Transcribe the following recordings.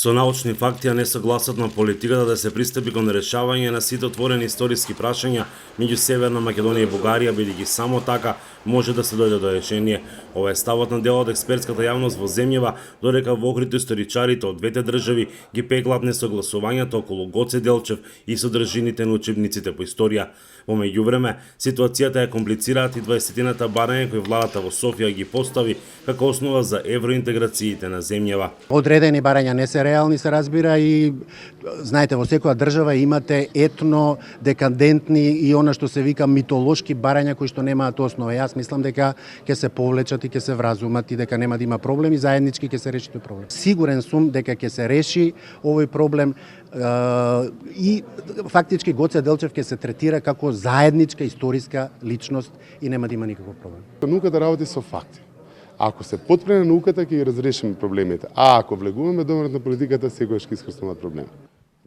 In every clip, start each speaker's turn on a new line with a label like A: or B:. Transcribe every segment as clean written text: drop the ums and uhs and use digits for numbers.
A: Со научни факти, а не со гласот на политиката да се пристапи кон решавање на сите отворени историски прашања меѓу Северна Македонија и Бугарија, бидејќи само така може да се дојде до решение. Ова е ставот на дел од експертската јавност во земјава, додека во Охрид историчарите од двете држави ги пеглат несогласувањата околу Гоце Делчев и содржините на учебниците по историја. Во меѓувреме, ситуацијата ја комплицираат и 20-тината барања кои владата во Софија ги постави како основа за евроинтеграциите на земјава.
B: Одредени барања не се реални, се разбира, и знаете, во секоја држава имате етно, декадентни и она што се вика митолошки барања кои што немаат основа. Јас мислам дека ќе се повлечат и ќе се вразумат и дека нема да има проблем и заеднички ќе се реши тој проблем. Сигурен сум дека ќе се реши овој проблем и фактички Гоце Делчев ќе се третира како заедничка историска личност и нема да има никаков проблем.
C: Науката работи со факти. Ако се потпре на науката, ќе ги разрешиме проблемите. А ако влегуваме домерот на политиката, секогаш ќе искрснуваат проблеми.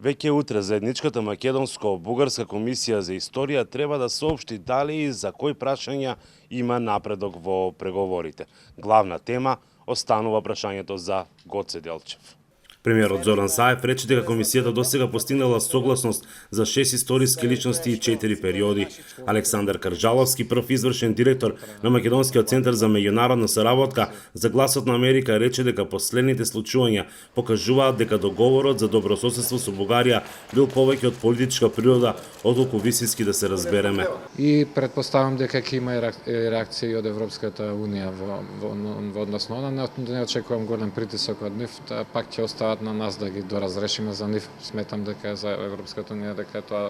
A: Веќе утре заедничката македонско-бугарска комисија за историја треба да соопшти дали и за кои прашања има напредок во преговорите. Главна тема останува прашањето за Гоце Делчев. Премиерот Зоран Заев рече дека комисијата досега постигнала согласност за 6 историски личности и 4 периоди. Александар Карджаловски, прв извршен директор на Македонскиот центар за меѓународна соработка за Гласот на Америка, рече дека последните случувања покажуваат дека договорот за добрососедство со Бугарија бил повеќе од политичка природа, отколку висински, да се разбереме.
D: И предпоставам дека ќе има реакција од Европската унија во однос на она. Не очекувам голем притисок од нив, пак ќе остават на нас да ги доразрешиме за нив. Сметам дека за Европската унија дека тоа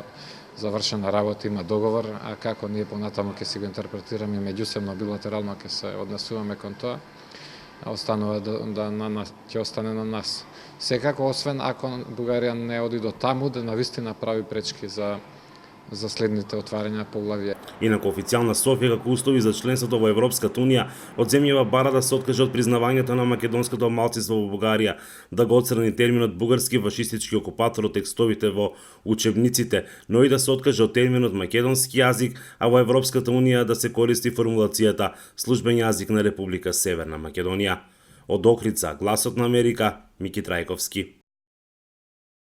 D: завршена работа, има договор, а како ние понатаму ќе си го интерпретираме меѓусебно билатерално ќе се однесуваме кон тоа, останува да на нас, ќе остане на нас. Секако, освен ако Бугарија не оди до таму да навистина прави пречки за следните отварања поглавја.
A: Инаку официјална Софија како услови за членството во Европската унија од земјава бара да се откаже од признавањето на македонското малцинство во Бугарија, да го отстрани терминот бугарски фашистички окупатор од текстовите во учебниците, но и да се откаже од терминот македонски јазик, а во Европската унија да се користи формулацијата службен јазик на Република Северна Македонија. Од Охрид за Гласот на Америка, Мики Трајковски.